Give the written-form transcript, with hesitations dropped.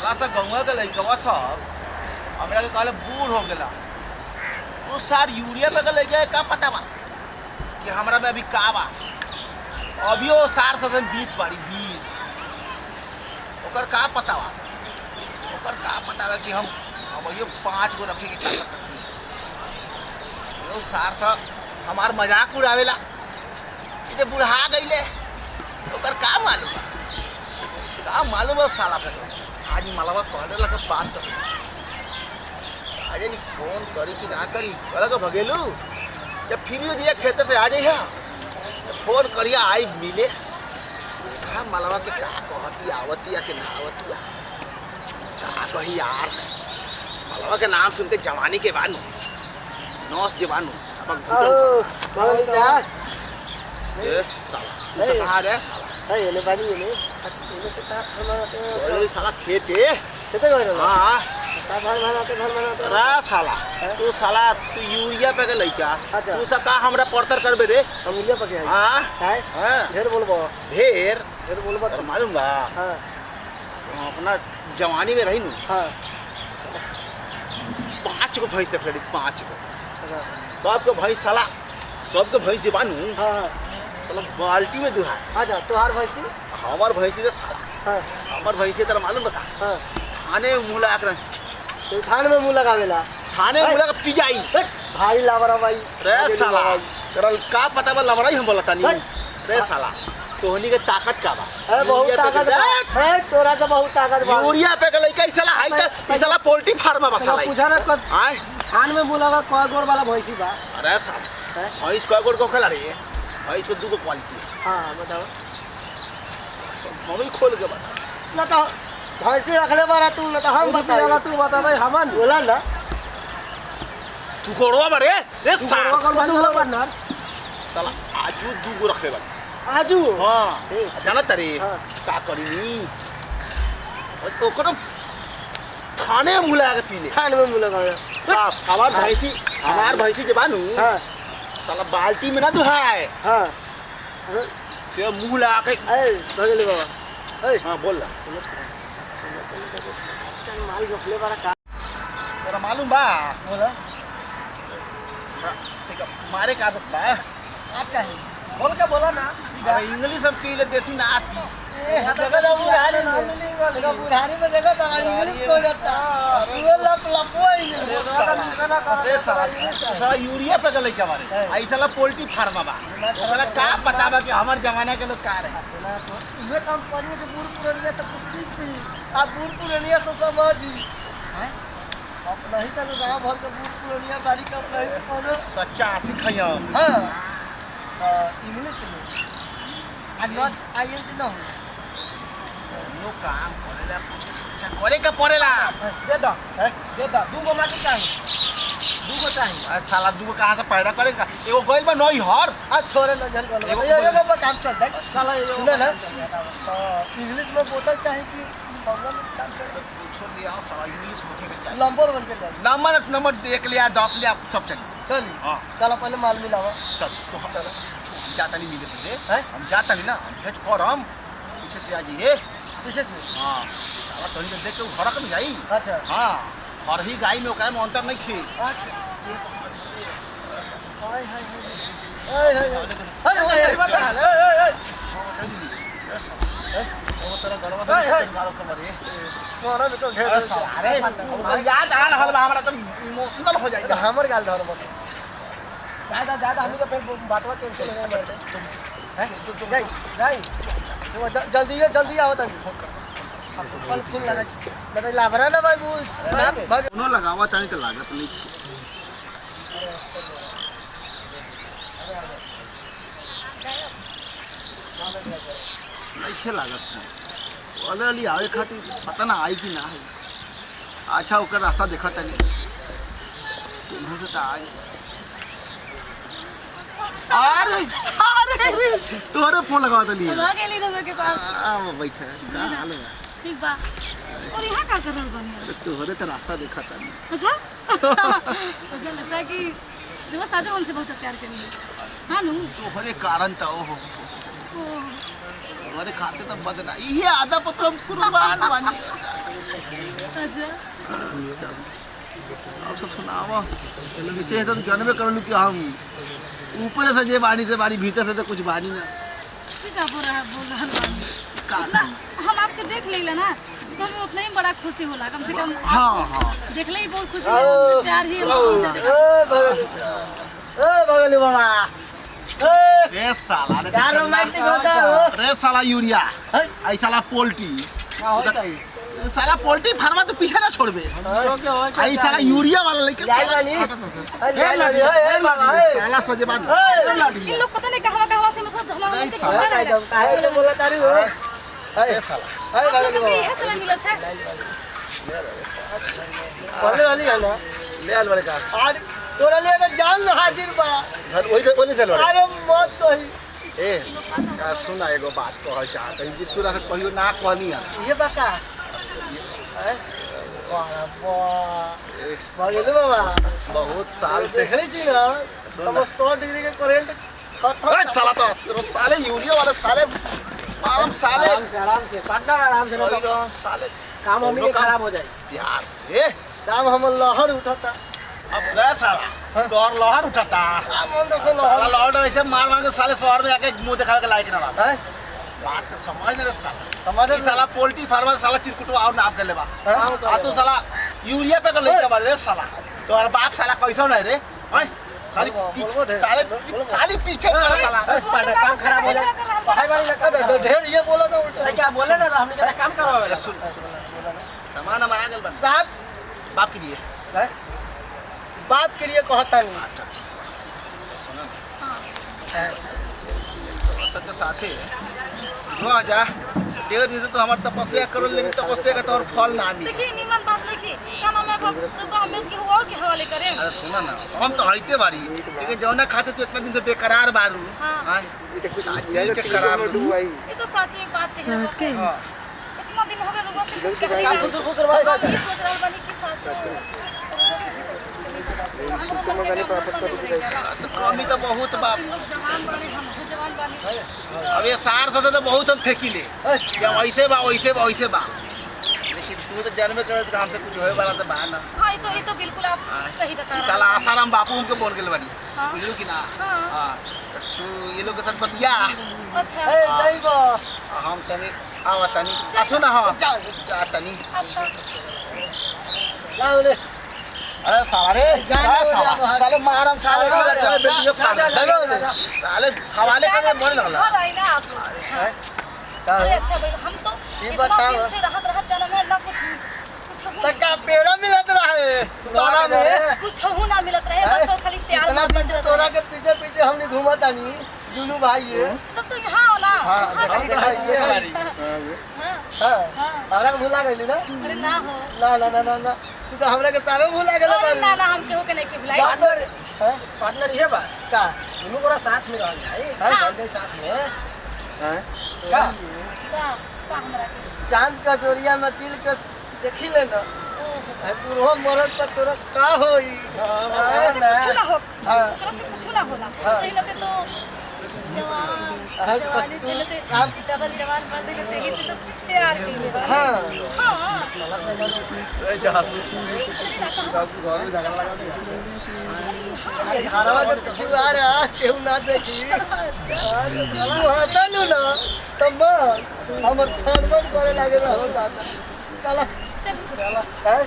साला सा गौवा के लइकवा सब हमरा के कहले बूढ़ हो गेला। तो सार यूरिया पे के लइका का पता बा कि हमरा में अभी का बा। अभी वो सार से 20 बाड़ी 20 ओकर का पता बा। ओकर का पता बा कि हम अब ये 5 गो रखे के का वो सार से हमार मजाक उड़ावेला कि बुढ़ा गईले। ओकर का मालूम बा का मालूम है साला पे। आज मालवा पढ़े लगा बात कर आज नहीं फोन करी कि ना करी अलग भगेलू जब फिर दिया खेते से आ जाइए फोन करिया आई मिले का मालवा के का कहती आवती या कि ना आवती या का कही यार। मालवा के नाम सुनते जवानी के बानू नौस जवानू अब कहाँ रे ये बानी ये से साला खेत है हाँ रा साला तू साला तू यूरिया पे के लइका तू सा का हमरा पड़तर करबे रे हम यूरिया पे के हां हां ढेर बोलबो ढेर बोलबो तो मालूम बा हां अपना जवानी में रही नु हां 5 गो भैंस रखले 5 गो सबके भैंस साला सबके भैंस बानू हां साला बाल्टी में दुहा अच्छा तोहार भैंसी हमार भैंसी रे साला हां हमार भैंसी तेरा मालूम बता हां थाने में मुंह लगा कर तो थाने में मुंह लगावेला थाने में मुंह लगा पी जाई भाई लावरा भाई रे साला तेरा का पता बा लवराई हम बोलता नहीं रे साला तोहनी के ताकत का बा ए बहुत ताकत है तोरा से बहुत ताकत बा यूरिया पे के लइका साला हाई त साला पोल्ट्री फार्म बा साला पूछा ना कब हां थान में मुंह लगा कय गोर वाला भैंसी बा अरे साला भैंस कय गोर को खेला रे भैंस तो 2 गो क्वालिटी हां बताओ मोबाइल खोल के बता ना तो भैंसी रखले बारा तू ना तो हम बताएगा तू बता भाई हमन बोला ना तू कोड़वा मरे रे साला का ना साला आजू 2 गो रखे बा आजू हां जाना तरे हाँ। का करी और तो करो खाने में मुला के पीले थान में मुंह लगा हमार भैंसी के बानू हां साला बाल्टी में ना दुहाए हां से मुंह लगा के ए भगले बाबा ए हां बोल रहा माल रखले बारा का तेरा मालूम बा बोला ठीक है मारे का बा अच्छा है बोल के बोला ना अरे इंग्लिश हम पी ले देसी ना आती जगह तो बुढ़ारी में बुढ़ारी में जगह तो इंग्लिश को जाता वो लपो अरे साला यूरिया पे गले के मारे आई साला पोल्ट्री फार्म बा ओकरा का पता बा कि हमर जमाना के लोग का रहे ये कंपनी के बूढ़ पुरानिया से कुछ सीख भी आप बूढ़ पुरानिया से समझी हैं अपना ही तो गांव भर के बूढ़ पुरानिया बारी का अपना ही कोनो सच्चा सिखैया हां इंग्लिश में आई नॉट आई एम नो नो काम करेला कुछ करे के पड़ेला दे दो 2 गो माटी चाहिए 2 गो चाहिए साला 2 गो कहां से पैदा करेगा एगो गइल बा नई हर आ छोरे न जन को एगो पर काम चल जाए साला सुने ना इंग्लिश में बोतल चाहिए कि प्रॉब्लम काम चल छोड़ दिया साला इंग्लिश होके के चाहिए नंबर बन के जाए नंबर 1 लिया 10 लिया सब चली चल हां चलो पहले माल मिलावा चल तो हम जाता नहीं मिले तुझे हैं हम जाता नहीं ना हम भेंट कर हम पीछे से आ जाइए पीछे से हां साला तोनी के देख के फरक नहीं जाई अच्छा हां और ही गाय में ओकरा में अंतर नहीं खे अच्छा हाय हाय हाय हाय हाय वो तेरा गड़वा से मारो खबर है तोरा में तो घेर अरे याद आ रहल बा हमरा तो इमोशनल हो जाई हमर गाल धर मत ज्यादा हम तो फिर बातवा टेंशन ले बैठे हैं जाई वो जल्दी आओ तनी फल फूल लगा मेरे लाभरा ना भाई बुझ दोनों लगावा चाहे तो लागत नहीं ऐसे लागत है वाले वाली आवे खातिर पता ना आई कि ना है अच्छा ओकर रास्ता देखा तनी तुम्हें से आई अरे तोरे फोन लगावा तनी लगा के ली रहो के पास आ बैठा का हाल है ठीक बा और यहाँ का कर रहल बानी तोहरे तो रास्ता देखा तनी अच्छा मुझे लगता है कि देखो साजा हमसे बहुत प्यार करेंगे हां नु तोहरे कारण तो हो तोहरे खाते तो बदना ये आधा पतो हम कुर्बान बानी अच्छा अब सब सुनाओ विशेष तो जानबे करलू कि हम ऊपर से जे बाड़ी से बाड़ी भीतर से तो कुछ बाड़ी ना क्या बोल रहा बानी का हम आपके देख लेला ना तो हमें उतना ही बड़ा खुशी होला कम से कम हाँ हाँ देखले ही बहुत खुशी होला प्यार ही भगलू बाबा रे साला रे क्या रोमांटिक होता है रे साला यूरिया आई साला पोल्ट्री साला पोल्ट्री फार्मा तो पीछे ना छोड़बे आई साला यूरिया वाला लेके साला सजे बात इन लोग पता नहीं कहां से मतलब धमा काहे बोला तारी हो ए साला हाय भगलू बाबा यह समय मिला था बोले वाली है ना ले आल वाले का आज तोरा लिए तो जान हाजिर बा घर वही ओले चल अरे मत कही ए का सुना एगो बात कह चाहत है कि तोरा से कहियो ना कहनी है ये बका भगलू बाबा बहुत साल से देखली छी ना तब 100 डिग्री के करंट ए साला तो साले यूरिया वाले साले आराम साले आराम से काटना आराम से वही तो साले काम हमें खराब हो जाए प्यार से शाम हम लहर उठाता अब रे साला तोर लहर उठाता मन तो से साला लहर लहर ऐसे मार मार के साले शहर में जाके मुंह दिखा के लायक ना बात है बात तो समझ ना साला समझ ई साला पोल्ट्री फार्मर साला चिरकुटवा और नाम कर लेबा आ तू साला यूरिया पे कर लेके बारे रे साला तोर बाप साला कैसा नहीं रे ओए खाली पीछे साले खाली पीछे कर साला काम खराब हो जाए भाई वाली लगा तो ढेर ये बोला तो उल्टा क्या बोले ना हमने कहता काम करवावे सुन सामान हमारा गल बन साहब बाप के लिए बात के लिए कहता नहीं अच्छा सबके साथे जो आजा डेढ़ दिन से तो हमार तपस्या करो लेकिन तपस्या का तो और फल ना मिले देखिए निमन बात देखिए क्या नाम है तो हमें कि और के हवाले करें अरे सुना ना हम तो हईते बारी लेकिन जौना खाते तो इतना दिन से बेकरार बारू हाँ। ये के करार ये तो सच एक बात है हां इतना दिन हो गए लोगों से कुछ कह काम रही से खुश रहा है सोच रहा बनी कि सच तो कमी तो बहुत बाप जवान बने हम जवान बने अब ये सार से तो बहुत हम फेंकी ले क्या वैसे बा लेकिन तू तो जन्म कर तो हमसे कुछ होए वाला तो बा ना हाँ ये तो बिल्कुल आप सही बता रहे साला आसाराम बापू हमके बोल गेल बानी हाँ। बुझलू कि ना हाँ। हां तू ये लोग के साथ बतिया अच्छा ए जाइबो हम तनी आवा तनी आसो ना हां जा तनी लाओ ले अरे साले साले मारम साले साले हवाले करने बोल लगला हाँ भाई ना आप अरे अच्छा भाई हम तो इतना दिन से रहत जाना में ना कुछ तका पेड़ा मिलत रहे तोरा में कुछ हो ना मिलत रहे बस तो खाली प्यार इतना में दिन से तोरा के पीछे पीछे हमने घूमत आनी दुनू भाई ये तब तो यहाँ हो ना हां ये हमारी हाँ हां हाँ हमरा के भुला गइली ना अरे ना हो ना तू तो हमरा के सारे भुला गेल अरे ना ना हम केहू के नहीं के भुलाई पार्टनर पार्टनर ये बा का दोनों गोरा साथ में रहल जाई हाँ। साथ में हैं का का हमरा के चांद का जोरिया में दिल के देखी ले ना है पूरा मरद पर तोरा का होई कुछ ना हो हां ओकरा से कुछ ना होला सही लगे तो जवानी के लगे डबल जवान मर्द के तेही से तो प्यार की ले हां हां ए जा घरवा के पीछे आ रहा केहू ना देखी तू हटलू ना तब हमर खानवन करे लागे रहो दादा चला चल है